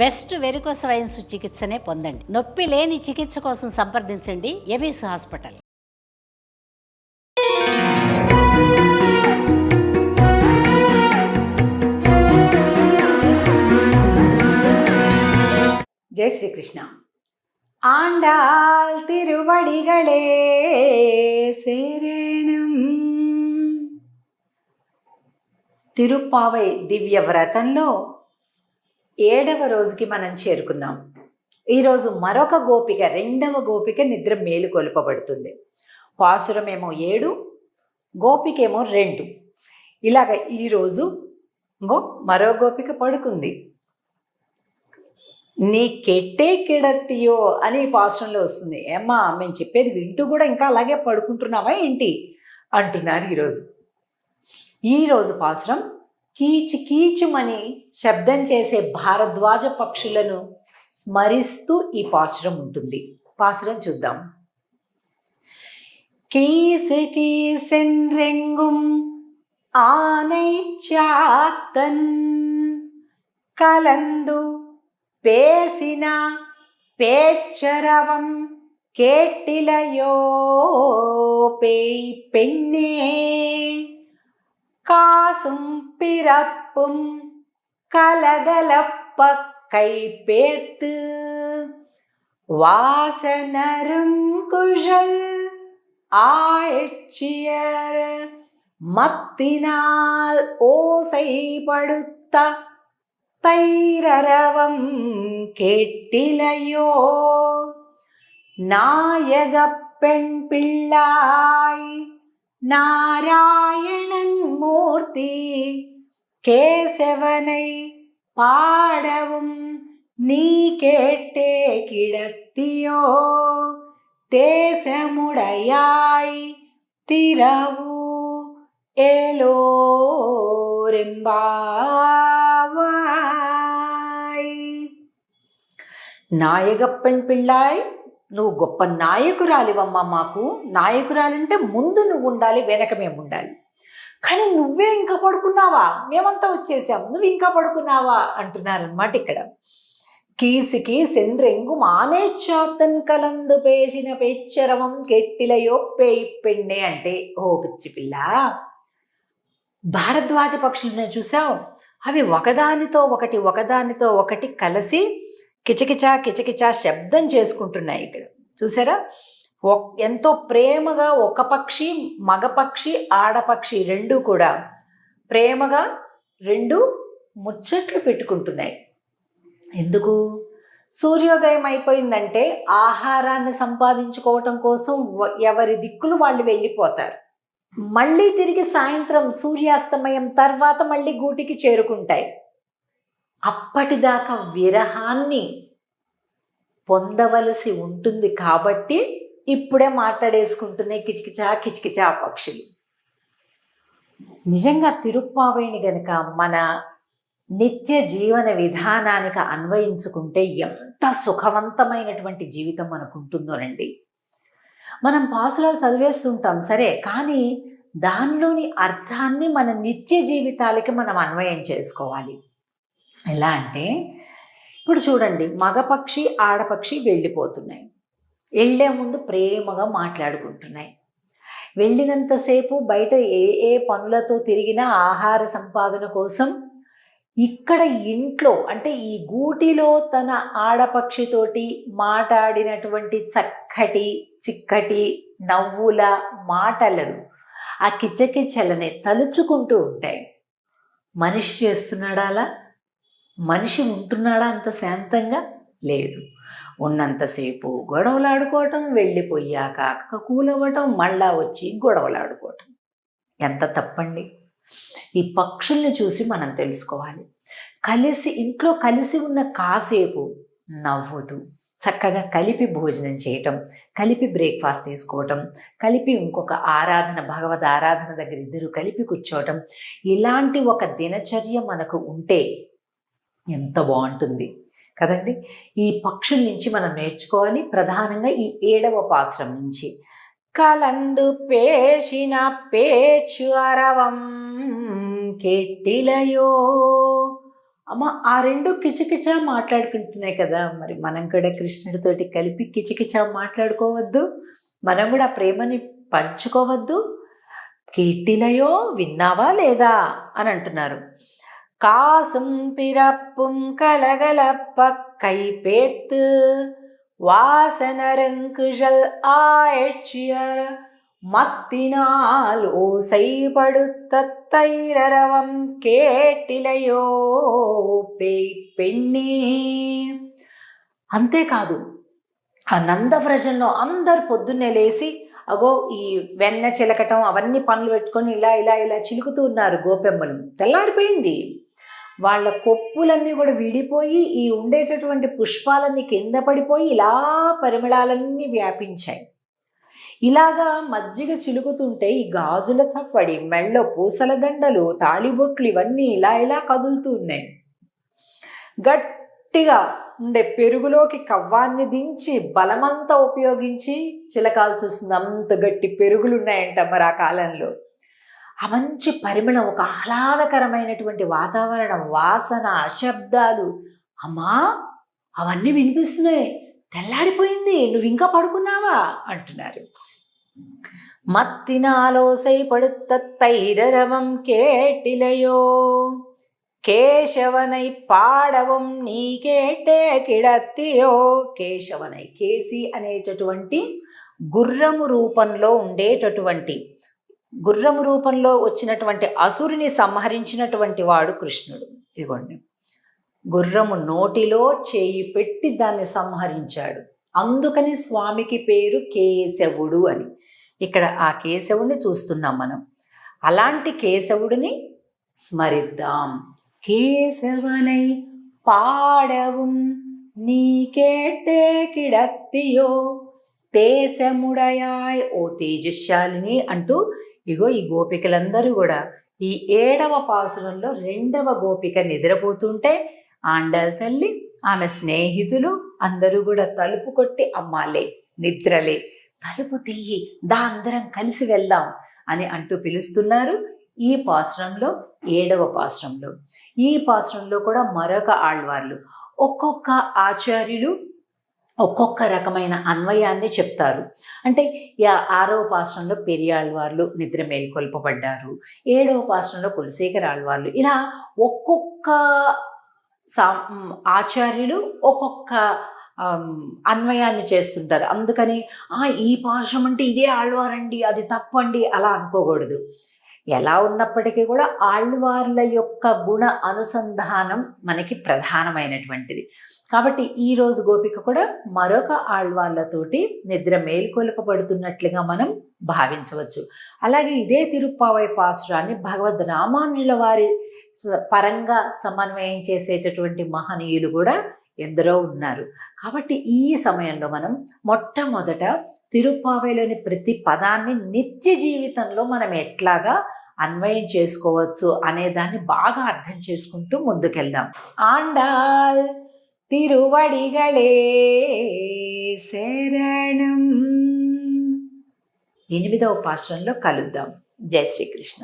Best varicose veins చికిత్సనే పొందండి. నొప్పి లేని చికిత్స కోసం సంప్రదించండి ఎబిస్ హాస్పిటల్. జై శ్రీకృష్ణ. ఆండాల్ తిరువడిగళే శరణం. తిరుప్పావై దివ్య వ్రతంలో 7వ రోజుకి మనం చేరుకున్నాం. ఈరోజు మరొక గోపిక, 2వ గోపిక నిద్ర మేలుకొల్పబడుతుంది. పాసురమేమో 7, గోపికేమో 2. ఇలాగ ఈరోజు మరో గోపిక పడుకుంది. నీ కెట్టే కిడత్తియో అని పాసురంలో వస్తుంది. ఏమ్మా, మేము చెప్పేది వింటూ కూడా ఇంకా అలాగే పడుకుంటున్నావా ఏంటి అంటున్నారు ఈరోజు పాసురం కీచు కీచుమని శబ్దం చేసే భారద్వాజ పక్షులను స్మరిస్తూ ఈ పాసురం ఉంటుంది. పాసురం చూద్దాం. కీసు కీసెంరెంగుం ఆనై చాత్తన్ కలందు பேசின பேச்சரவம் கேட்டிலையோ பேய் பெண்ணே காசும் பிறப்பும் கலகலப்ப கைப்பேர்த்து வாசனரும் குழல் ஆய்ச்சியர் மத்தினால் ஓசைப்படுத்த தைரரவம் கேட்டிலையோ நாயக பெண் பிள்ளாய் நாராயணன் மூர்த்தி கேசவனை பாடவும் நீ கேட்டே கிடத்தியோ தேசமுடையாய் திரவு ఏలోరెంబావాయ్. నాయగప్పన్ పిళ్ళాయ్, నువ్వు గొప్ప నాయకురాలివమ్మా. మాకు నాయకురాలంటే ముందు నువ్వు ఉండాలి, వెనక మేము ఉండాలి. కానీ నువ్వే ఇంకా పడుకున్నావా? మేమంతా వచ్చేసాం, నువ్వు ఇంకా పడుకున్నావా అంటున్నారనమాట ఇక్కడ. కీసికి సెండ్రెంగు మానేచ్చాతన్ కలందు పేసిన పేచ్చరవం కెట్టిలయో పేయి పెండే అంటే, ఓ పిచ్చి పిల్ల, భారద్వాజ పక్షులను చూసావు? అవి ఒకదానితో ఒకటి కలిసి కిచకిచా కిచకిచా శబ్దం చేసుకుంటున్నాయి. ఇక్కడ చూసారా? ఎంతో ప్రేమగా ఒక పక్షి, మగపక్షి, ఆడపక్షి రెండు కూడా ప్రేమగా రెండు ముచ్చట్లు పెట్టుకుంటున్నాయి. ఎందుకు? సూర్యోదయం అయిపోయిందంటే ఆహారాన్ని సంపాదించుకోవటం కోసం ఎవరి దిక్కులు వాళ్ళు వెళ్ళిపోతారు. మళ్ళీ తిరిగి సాయంత్రం సూర్యాస్తమయం తర్వాత మళ్ళీ గూటికి చేరుకుంటాయి. అప్పటిదాకా విరహాన్ని పొందవలసి ఉంటుంది కాబట్టి ఇప్పుడే మాట్లాడేసుకుంటున్నాయి కిచకిచా కిచకిచా పక్షులు. నిజంగా తిరుప్పావైని గనుక మన నిత్య జీవన విధానానికి అన్వయించుకుంటే ఎంత సుఖవంతమైనటువంటి జీవితం మనకు ఉంటుందోనండి. మనం పాసురాలు చదివేస్తుంటాం సరే, కానీ దానిలోని అర్థాన్ని మన నిత్య జీవితాలకి మనం అన్వయం చేసుకోవాలి. ఎలా అంటే, ఇప్పుడు చూడండి, మగపక్షి ఆడపక్షి వెళ్ళిపోతున్నాయి. వెళ్ళే ముందు ప్రేమగా మాట్లాడుకుంటున్నాయి. వెళ్ళినంతసేపు బయట ఏ పనులతో తిరిగినా ఆహార సంపాదన కోసం ఇక్కడ ఇంట్లో అంటే ఈ గూటిలో తన ఆడపక్షితోటి మాట్లాడినటువంటి చిక్కటి నవ్వుల మాటలను, ఆ కిచకిచలని తలుచుకుంటూ ఉంటాయి. మనిషి చేస్తున్నాడా అలా? మనిషి ఉంటున్నాడా అంత శాంతంగా? లేదు. ఉన్నంతసేపు గొడవలాడుకోవటం, వెళ్ళిపోయాక కూలవటం, మళ్ళా వచ్చి గొడవలాడుకోవటం. ఎంత తప్పండి! ఈ పక్షుల్ని చూసి మనం తెలుసుకోవాలి. ఇంట్లో కలిసి ఉన్న కాసేపు నవ్వుతూ చక్కగా కలిపి భోజనం చేయటం, కలిపి బ్రేక్ఫాస్ట్ తీసుకోవటం, కలిపి ఇంకొక భగవద్ ఆరాధన దగ్గర ఇద్దరు కలిపి కూర్చోవటం, ఇలాంటి ఒక దినచర్య మనకు ఉంటే ఎంత బాగుంటుంది కదండి. ఈ పక్షుల నుంచి మనం నేర్చుకోవాలి. ప్రధానంగా ఈ 7వ పాసురం నుంచి కలందు పేసిన పేచు అరవం కెట్టిలయో అమ్మ ఆ రెండు కిచకిచ మాట్లాడుకుంటున్నాయి కదా, మరి మనం కూడా కృష్ణుడితోటి కలిపి కిచకిచ మాట్లాడుకోవద్దు, మనం కూడా ఆ ప్రేమని పంచుకోవద్దు. కీర్తిలయో విన్నావా లేదా అని అంటున్నారు. కాసం పిరప్పుం కలగలప్ప கைப்பேர்த்து வாசனரங்குழல் ஆய்ச்சியர் மத்தினால் ஓசைப்படுத்த தைரரவம் కేటిలయో పెണ്ണే. అంతేకాదు ఆ నందవ్రజంలో అందరు పొద్దున్నే లేచి అగో ఈ వెన్న చిలకటం అవన్నీ పనులు పెట్టుకొని ఇలా ఇలా ఇలా చిలుకుతూ ఉన్నారు గోపెమ్మలు. తెల్లారిపోయింది. వాళ్ళ కొప్పులన్నీ కూడా విడిపోయి ఈ ఉండేటటువంటి పుష్పాలన్నీ కింద పడిపోయి ఇలా పరిమళాలన్నీ వ్యాపించాయి. ఇలాగా మజ్జిగ చిలుకుతుంటే ఈ గాజుల చప్పడి, మెళ్ళో పూసల దండలు, తాళిబొట్లు ఇవన్నీ ఇలా ఇలా కదులుతూ ఉన్నాయి. గట్టిగా ఉండే పెరుగులోకి కవ్వాన్ని దించి బలమంతా ఉపయోగించి చిలకాల్సి వస్తుంది. అంత గట్టి పెరుగులు ఉన్నాయంట మరి ఆ కాలంలో. ఆ మంచి పరిమళం, ఒక ఆహ్లాదకరమైనటువంటి వాతావరణం, వాసన, శబ్దాలు. అమ్మా అవన్నీ వినిపిస్తున్నాయి, తెల్లారిపోయింది, నువ్వు ఇంకా పడుకున్నావా అంటున్నారు. మత్తినాలోసై పడుత తైరరవం కేటిలయో కేశవనై పాడవం నీ కేటే కిడత్తియో. కేశవనై, కేసి అనేటటువంటి గుర్రము రూపంలో ఉండేటటువంటి, గుర్రము రూపంలో వచ్చినటువంటి అసురుని సంహరించినటువంటి వాడు కృష్ణుడు. ఇదిగోండి, గుర్రము నోటిలో చేయి పెట్టి దాన్ని సంహరించాడు. అందుకని స్వామికి పేరు కేశవుడు అని. ఇక్కడ ఆ కేశవుడిని చూస్తున్నాం మనం. అలాంటి కేశవుడిని స్మరిద్దాం. కేశవనై పాడவும் నీ కేటే కిడత్తియో తేజముడయాయ్, ఓ తేజశాలిని అంటూ ఇగో ఈ గోపికలందరూ కూడా ఈ 7వ పాసురంలో 2వ గోపిక నిద్రపోతుంటే ఆండాల్ తల్లి, ఆమె స్నేహితులు అందరూ కూడా తలుపు కొట్టి అమ్మాలే, నిద్రలే, తలుపు తీయి, దా అందరం కలిసి వెళ్దాం అని అంటూ పిలుస్తున్నారు. ఈ పాసురంలో 7వ పాసురంలో, ఈ పాసురంలో కూడా మరొక ఆళ్వార్లు, ఒక్కొక్క ఆచార్యులు ఒక్కొక్క రకమైన అన్వయాన్ని చెప్తారు. అంటే 6వ పాసురంలో పెరియాళ్వార్లు నిద్ర మేల్కొల్పబడ్డారు, 7వ పాసురంలో కులశేఖర ఆళ్వార్లు, ఇలా ఒక్కొక్క ఆచార్యులు ఒక్కొక్క అన్వయాన్ని చేస్తుంటారు. అందుకని ఈ పాశం అంటే ఇదే ఆళ్వారండి, అది తప్పండి అలా అనుకోకూడదు. ఎలా ఉన్నప్పటికీ కూడా ఆళ్వార్ల యొక్క గుణ అనుసంధానం మనకి ప్రధానమైనటువంటిది. కాబట్టి ఈరోజు గోపిక కూడా మరొక ఆళ్వార్లతోటి నిద్ర మేల్కొల్పబడుతున్నట్లుగా మనం భావించవచ్చు. అలాగే ఇదే తిరుప్పావై పాసురాన్ని భగవద్ రామానుజుల వారి పరంగా సమన్వయం చేసేటటువంటి మహనీయులు కూడా ఎందరో ఉన్నారు. కాబట్టి ఈ సమయంలో మనం మొట్టమొదట తిరుప్పావైలోని ప్రతి పదాన్ని నిత్య జీవితంలో మనం ఎట్లాగా అన్వయం చేసుకోవచ్చు అనే దాన్ని బాగా అర్థం చేసుకుంటూ ముందుకెళ్దాం. ఆండాల్ తిరువడిగళే శరణం. 8వ పాసురంలో కలుద్దాం. జై శ్రీకృష్ణ.